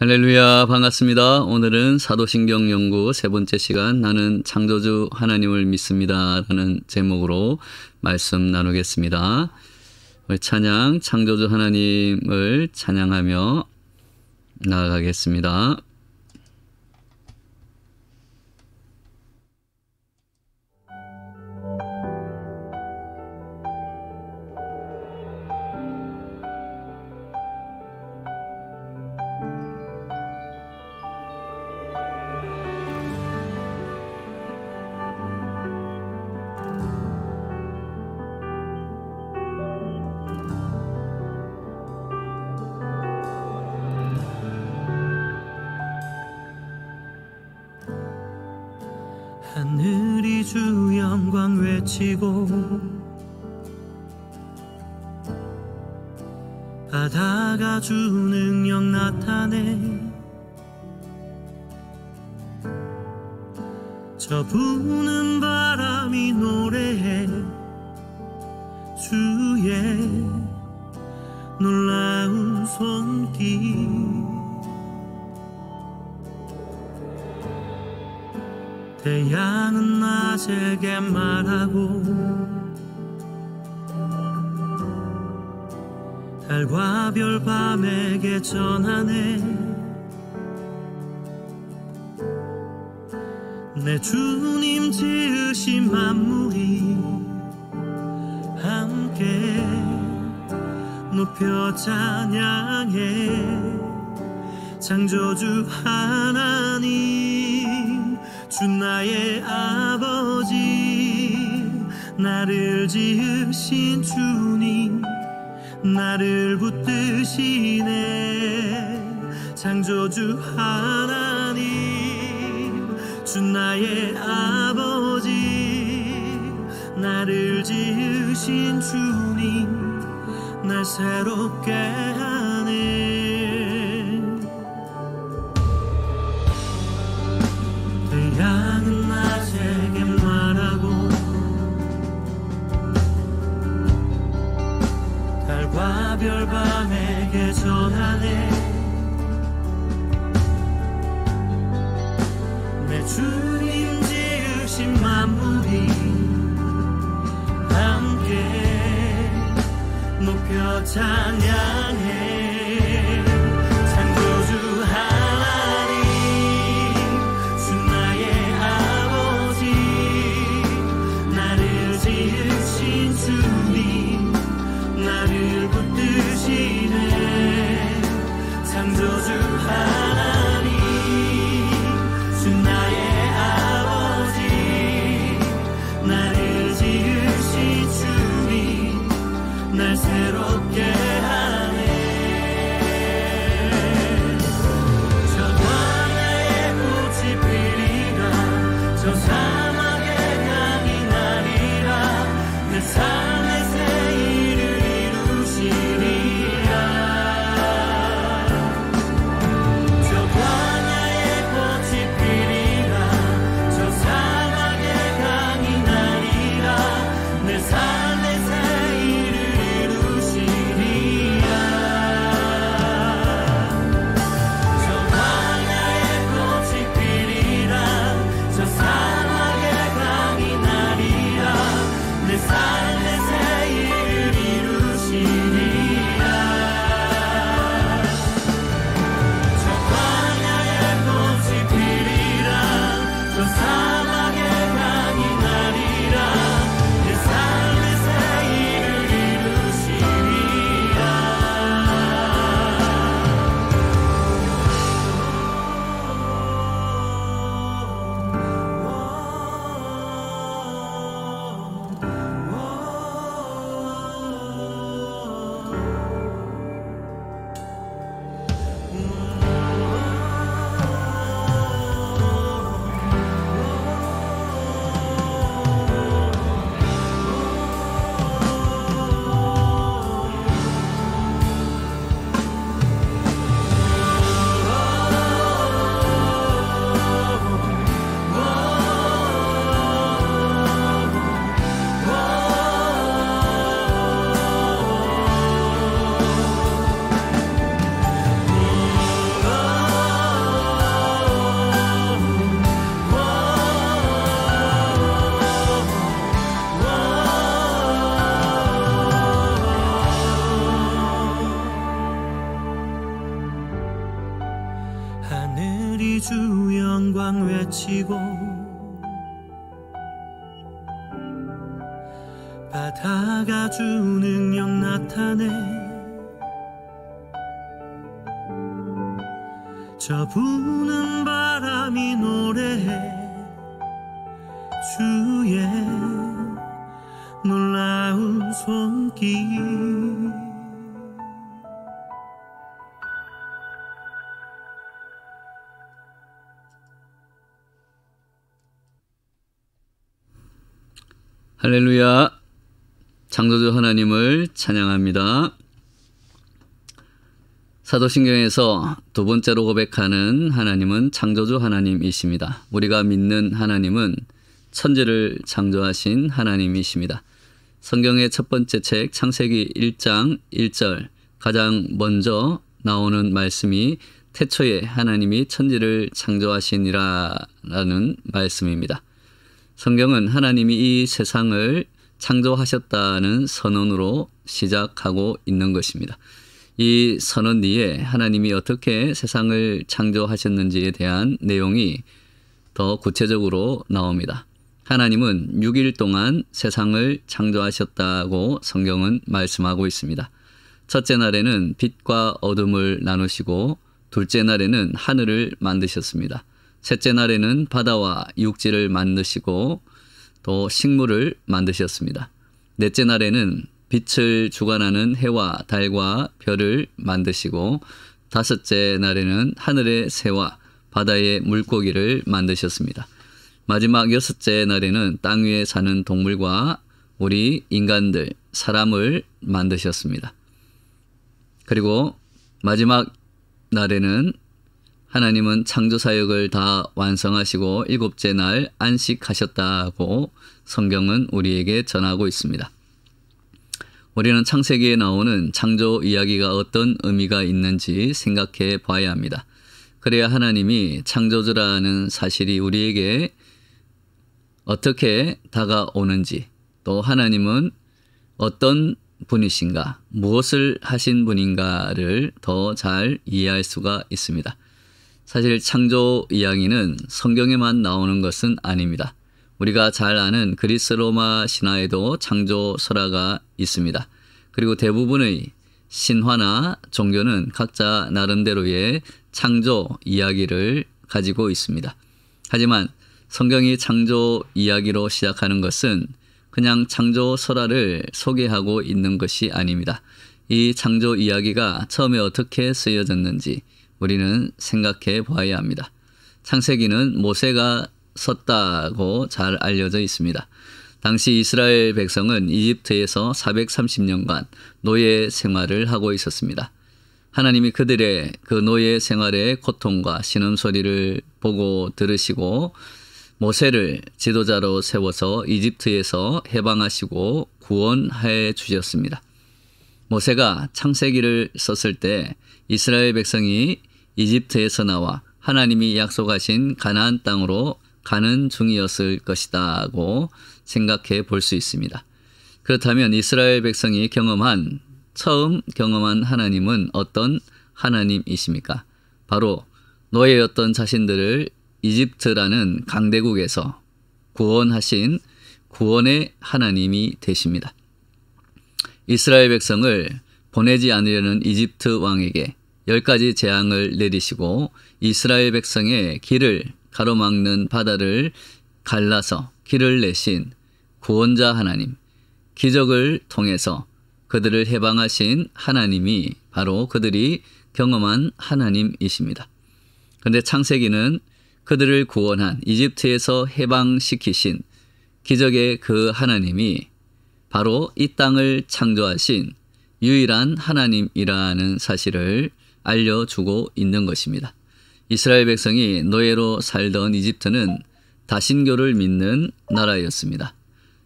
할렐루야, 반갑습니다. 오늘은 사도신경 연구 세 번째 시간, 나는 창조주 하나님을 믿습니다 라는 제목으로 말씀 나누겠습니다. 우리 찬양, 창조주 하나님을 찬양하며 나아가겠습니다. 하늘이 주 영광 외치고 바다가 주 능력 나타내 저 부는 바람이 노래해 주의 놀라운 손길 태양은 낮에게 말하고 달과 별 밤에게 전하네 내 주님 지으신 만물이 함께 높여 찬양해 창조주 하나님 주 나의 아버지 나를 지으신 주님 나를 붙드시네 창조주 하나님 주 나의 아버지 나를 지으신 주님 날 새롭게 하네 태양은 낮에게 말하고 달과 별 밤에게 전하네 내 주님 지으신 만물이 함께 높여 찬양해 창조주 하나님 주 나의 아버지 나를 지으신 주님 날 새롭게 하네 주 영광 외치고 바다가 주 능력 나타내 저 부는 바람이 노래해 주의 놀라운 손길 할렐루야. 창조주 하나님을 찬양합니다. 사도신경에서 두 번째로 고백하는 하나님은 창조주 하나님이십니다. 우리가 믿는 하나님은 천지를 창조하신 하나님이십니다. 성경의 첫 번째 책 창세기 1장 1절 가장 먼저 나오는 말씀이 태초에 하나님이 천지를 창조하시니라 라는 말씀입니다. 성경은 하나님이 이 세상을 창조하셨다는 선언으로 시작하고 있는 것입니다. 이 선언 뒤에 하나님이 어떻게 세상을 창조하셨는지에 대한 내용이 더 구체적으로 나옵니다. 하나님은 6일 동안 세상을 창조하셨다고 성경은 말씀하고 있습니다. 첫째 날에는 빛과 어둠을 나누시고 둘째 날에는 하늘을 만드셨습니다. 셋째 날에는 바다와 육지를 만드시고 또 식물을 만드셨습니다. 넷째 날에는 빛을 주관하는 해와 달과 별을 만드시고 다섯째 날에는 하늘의 새와 바다의 물고기를 만드셨습니다. 마지막 여섯째 날에는 땅 위에 사는 동물과 우리 인간들, 사람을 만드셨습니다. 그리고 마지막 날에는 하나님은 창조사역을 다 완성하시고 일곱째 날 안식하셨다고 성경은 우리에게 전하고 있습니다. 우리는 창세기에 나오는 창조 이야기가 어떤 의미가 있는지 생각해 봐야 합니다. 그래야 하나님이 창조주라는 사실이 우리에게 어떻게 다가오는지, 또 하나님은 어떤 분이신가, 무엇을 하신 분인가를 더 잘 이해할 수가 있습니다. 사실 창조 이야기는 성경에만 나오는 것은 아닙니다. 우리가 잘 아는 그리스 로마 신화에도 창조 설화가 있습니다. 그리고 대부분의 신화나 종교는 각자 나름대로의 창조 이야기를 가지고 있습니다. 하지만 성경이 창조 이야기로 시작하는 것은 그냥 창조 설화를 소개하고 있는 것이 아닙니다. 이 창조 이야기가 처음에 어떻게 쓰여졌는지 우리는 생각해 봐야 합니다. 창세기는 모세가 썼다고 잘 알려져 있습니다. 당시 이스라엘 백성은 이집트에서 430년간 노예 생활을 하고 있었습니다. 하나님이 그들의 그 노예 생활의 고통과 신음소리를 보고 들으시고 모세를 지도자로 세워서 이집트에서 해방하시고 구원해 주셨습니다. 모세가 창세기를 썼을 때 이스라엘 백성이 이집트에서 나와 하나님이 약속하신 가나안 땅으로 가는 중이었을 것이다고 생각해 볼 수 있습니다. 그렇다면 이스라엘 백성이 처음 경험한 하나님은 어떤 하나님이십니까? 바로 노예였던 자신들을 이집트라는 강대국에서 구원하신 구원의 하나님이 되십니다. 이스라엘 백성을 보내지 않으려는 이집트 왕에게 10가지 재앙을 내리시고 이스라엘 백성의 길을 가로막는 바다를 갈라서 길을 내신 구원자 하나님, 기적을 통해서 그들을 해방하신 하나님이 바로 그들이 경험한 하나님이십니다. 그런데 창세기는 그들을 구원한 이집트에서 해방시키신 기적의 그 하나님이 바로 이 땅을 창조하신 유일한 하나님이라는 사실을 알려주고 있는 것입니다. 이스라엘 백성이 노예로 살던 이집트는 다신교를 믿는 나라였습니다.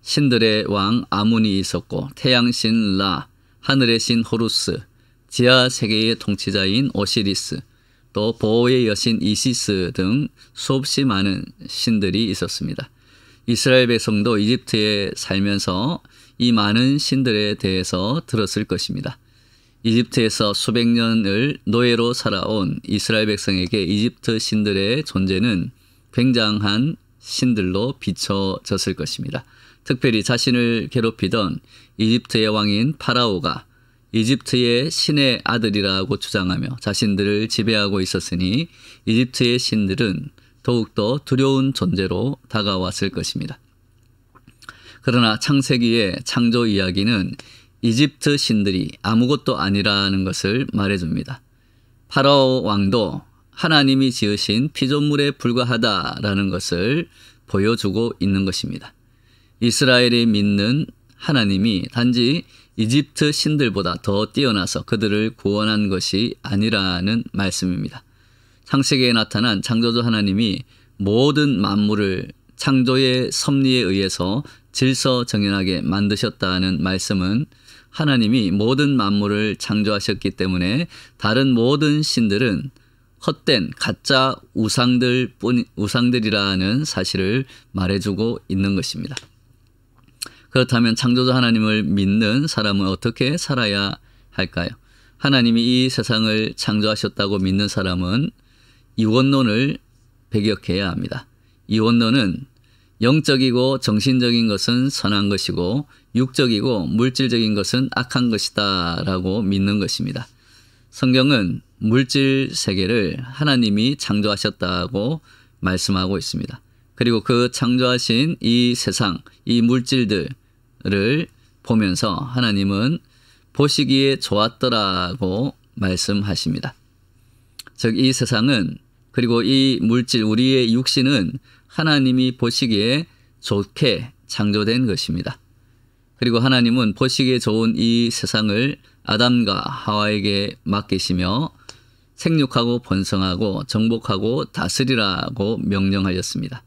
신들의 왕 아문이 있었고 태양신 라, 하늘의 신 호루스, 지하 세계의 통치자인 오시리스, 또 보호의 여신 이시스 등 수없이 많은 신들이 있었습니다. 이스라엘 백성도 이집트에 살면서 이 많은 신들에 대해서 들었을 것입니다. 이집트에서 수백 년을 노예로 살아온 이스라엘 백성에게 이집트 신들의 존재는 굉장한 신들로 비춰졌을 것입니다. 특별히 자신을 괴롭히던 이집트의 왕인 파라오가 이집트의 신의 아들이라고 주장하며 자신들을 지배하고 있었으니 이집트의 신들은 더욱더 두려운 존재로 다가왔을 것입니다. 그러나 창세기의 창조 이야기는 이집트 신들이 아무것도 아니라는 것을 말해줍니다. 파라오 왕도 하나님이 지으신 피조물에 불과하다라는 것을 보여주고 있는 것입니다. 이스라엘이 믿는 하나님이 단지 이집트 신들보다 더 뛰어나서 그들을 구원한 것이 아니라는 말씀입니다. 창세기에 나타난 창조주 하나님이 모든 만물을 창조의 섭리에 의해서 질서정연하게 만드셨다는 말씀은 하나님이 모든 만물을 창조하셨기 때문에 다른 모든 신들은 헛된 가짜 우상들이라는 사실을 말해주고 있는 것입니다. 그렇다면 창조주 하나님을 믿는 사람은 어떻게 살아야 할까요? 하나님이 이 세상을 창조하셨다고 믿는 사람은 이원론을 배격해야 합니다. 이원론은 영적이고 정신적인 것은 선한 것이고 육적이고 물질적인 것은 악한 것이다 라고 믿는 것입니다. 성경은 물질 세계를 하나님이 창조하셨다고 말씀하고 있습니다. 그리고 그 창조하신 이 세상, 이 물질들을 보면서 하나님은 보시기에 좋았더라고 말씀하십니다. 즉 이 세상은 그리고 이 물질, 우리의 육신은 하나님이 보시기에 좋게 창조된 것입니다. 그리고 하나님은 보시기에 좋은 이 세상을 아담과 하와에게 맡기시며 생육하고 번성하고 정복하고 다스리라고 명령하였습니다.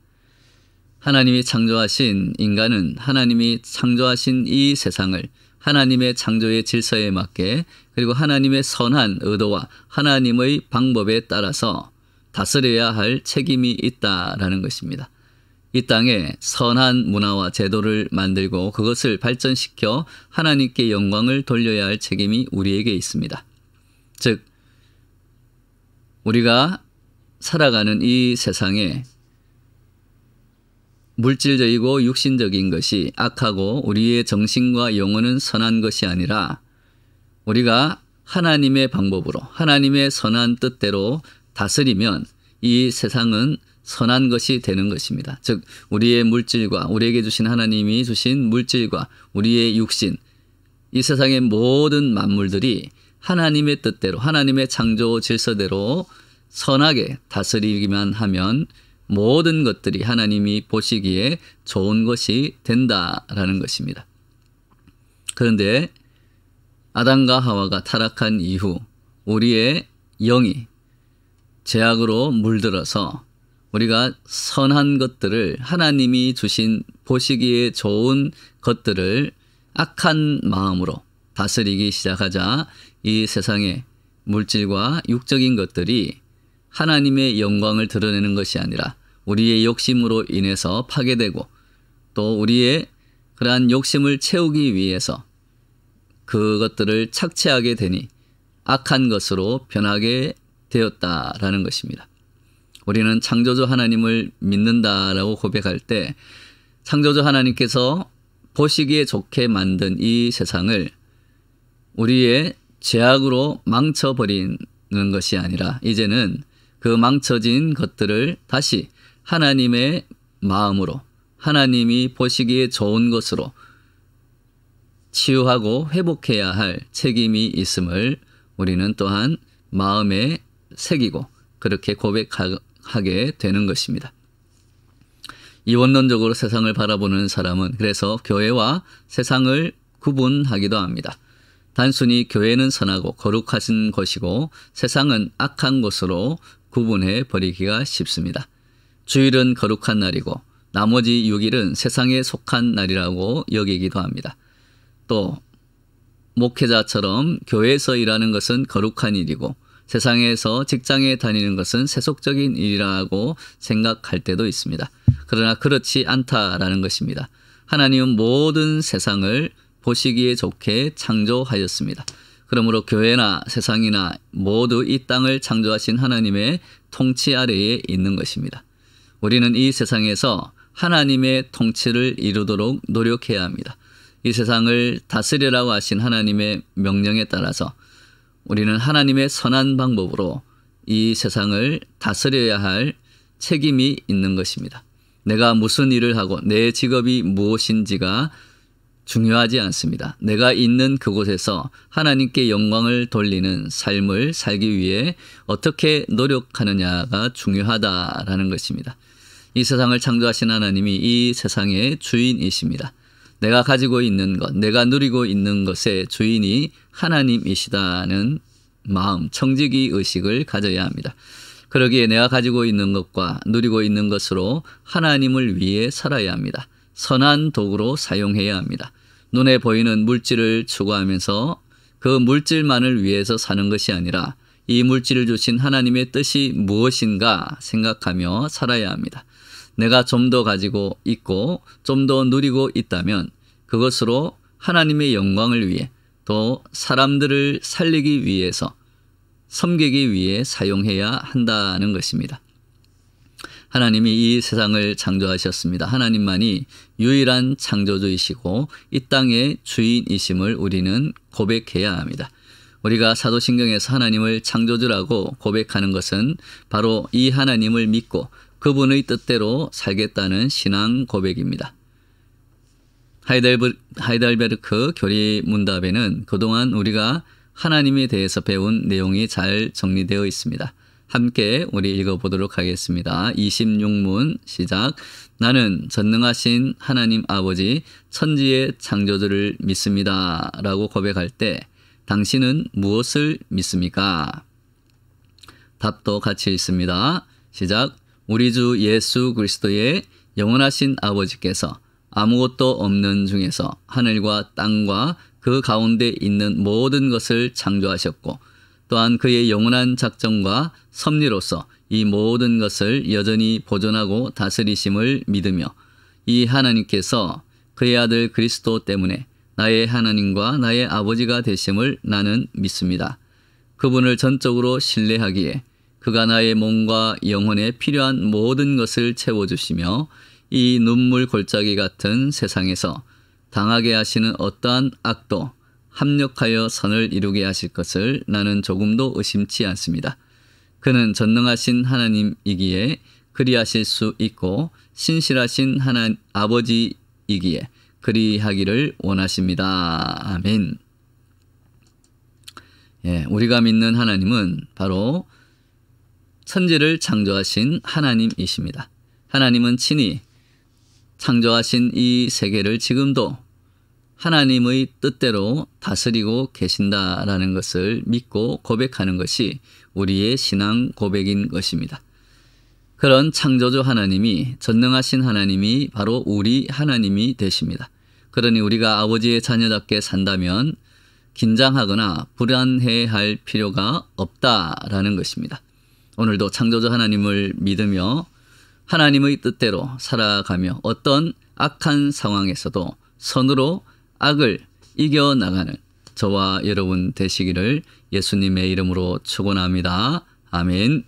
하나님이 창조하신 인간은 하나님이 창조하신 이 세상을 하나님의 창조의 질서에 맞게 그리고 하나님의 선한 의도와 하나님의 방법에 따라서 다스려야 할 책임이 있다라는 것입니다. 이 땅에 선한 문화와 제도를 만들고 그것을 발전시켜 하나님께 영광을 돌려야 할 책임이 우리에게 있습니다. 즉 우리가 살아가는 이 세상에 물질적이고 육신적인 것이 악하고 우리의 정신과 영혼은 선한 것이 아니라 우리가 하나님의 방법으로 하나님의 선한 뜻대로 다스리면 이 세상은 선한 것이 되는 것입니다. 즉 우리의 물질과 우리에게 주신 하나님이 주신 물질과 우리의 육신, 이 세상의 모든 만물들이 하나님의 뜻대로 하나님의 창조 질서대로 선하게 다스리기만 하면 모든 것들이 하나님이 보시기에 좋은 것이 된다라는 것입니다. 그런데 아담과 하와가 타락한 이후 우리의 영이 죄악으로 물들어서 우리가 선한 것들을 하나님이 주신 보시기에 좋은 것들을 악한 마음으로 다스리기 시작하자 이 세상의 물질과 육적인 것들이 하나님의 영광을 드러내는 것이 아니라 우리의 욕심으로 인해서 파괴되고 또 우리의 그러한 욕심을 채우기 위해서 그것들을 착취하게 되니 악한 것으로 변하게 되었다라는 것입니다. 우리는 창조주 하나님을 믿는다라고 고백할 때 창조주 하나님께서 보시기에 좋게 만든 이 세상을 우리의 죄악으로 망쳐버리는 것이 아니라 이제는 그 망쳐진 것들을 다시 하나님의 마음으로 하나님이 보시기에 좋은 것으로 치유하고 회복해야 할 책임이 있음을 우리는 또한 마음에 새기고 그렇게 고백하게 되는 것입니다. 이원론적으로 세상을 바라보는 사람은 그래서 교회와 세상을 구분하기도 합니다. 단순히 교회는 선하고 거룩하신 것이고 세상은 악한 것으로 구분해 버리기가 쉽습니다. 주일은 거룩한 날이고 나머지 6일은 세상에 속한 날이라고 여기기도 합니다. 또 목회자처럼 교회에서 일하는 것은 거룩한 일이고 세상에서 직장에 다니는 것은 세속적인 일이라고 생각할 때도 있습니다. 그러나 그렇지 않다라는 것입니다. 하나님은 모든 세상을 보시기에 좋게 창조하였습니다. 그러므로 교회나 세상이나 모두 이 땅을 창조하신 하나님의 통치 아래에 있는 것입니다. 우리는 이 세상에서 하나님의 통치를 이루도록 노력해야 합니다. 이 세상을 다스리라고 하신 하나님의 명령에 따라서 우리는 하나님의 선한 방법으로 이 세상을 다스려야 할 책임이 있는 것입니다. 내가 무슨 일을 하고 내 직업이 무엇인지가 중요하지 않습니다. 내가 있는 그곳에서 하나님께 영광을 돌리는 삶을 살기 위해 어떻게 노력하느냐가 중요하다라는 것입니다. 이 세상을 창조하신 하나님이 이 세상의 주인이십니다. 내가 가지고 있는 것, 내가 누리고 있는 것의 주인이 하나님이시다는 마음, 청지기 의식을 가져야 합니다. 그러기에 내가 가지고 있는 것과 누리고 있는 것으로 하나님을 위해 살아야 합니다. 선한 도구로 사용해야 합니다. 눈에 보이는 물질을 추구하면서 그 물질만을 위해서 사는 것이 아니라 이 물질을 주신 하나님의 뜻이 무엇인가 생각하며 살아야 합니다. 내가 좀 더 가지고 있고 좀 더 누리고 있다면 그것으로 하나님의 영광을 위해 또 사람들을 살리기 위해서 섬기기 위해 사용해야 한다는 것입니다. 하나님이 이 세상을 창조하셨습니다. 하나님만이 유일한 창조주이시고 이 땅의 주인이심을 우리는 고백해야 합니다. 우리가 사도신경에서 하나님을 창조주라고 고백하는 것은 바로 이 하나님을 믿고 그분의 뜻대로 살겠다는 신앙 고백입니다. 하이델베르크 교리문답에는 그동안 우리가 하나님에 대해서 배운 내용이 잘 정리되어 있습니다. 함께 우리 읽어보도록 하겠습니다. 26문 시작. 나는 전능하신 하나님 아버지 천지의 창조주를 믿습니다 라고 고백할 때 당신은 무엇을 믿습니까? 답도 같이 읽습니다. 시작. 우리 주 예수 그리스도의 영원하신 아버지께서 아무것도 없는 중에서 하늘과 땅과 그 가운데 있는 모든 것을 창조하셨고 또한 그의 영원한 작정과 섭리로서 이 모든 것을 여전히 보존하고 다스리심을 믿으며 이 하나님께서 그의 아들 그리스도 때문에 나의 하나님과 나의 아버지가 되심을 나는 믿습니다. 그분을 전적으로 신뢰하기에 그가 나의 몸과 영혼에 필요한 모든 것을 채워주시며 이 눈물 골짜기 같은 세상에서 당하게 하시는 어떠한 악도 합력하여 선을 이루게 하실 것을 나는 조금도 의심치 않습니다. 그는 전능하신 하나님이기에 그리하실 수 있고 신실하신 아버지이기에 그리하기를 원하십니다. 아멘. 우리가 믿는 하나님은 바로 천지를 창조하신 하나님이십니다. 하나님은 친히 창조하신 이 세계를 지금도 하나님의 뜻대로 다스리고 계신다라는 것을 믿고 고백하는 것이 우리의 신앙 고백인 것입니다. 그런 창조주 하나님이 전능하신 하나님이 바로 우리 하나님이 되십니다. 그러니 우리가 아버지의 자녀답게 산다면 긴장하거나 불안해할 필요가 없다라는 것입니다. 오늘도 창조주 하나님을 믿으며 하나님의 뜻대로 살아가며 어떤 악한 상황에서도 선으로 악을 이겨나가는 저와 여러분 되시기를 예수님의 이름으로 축원합니다. 아멘.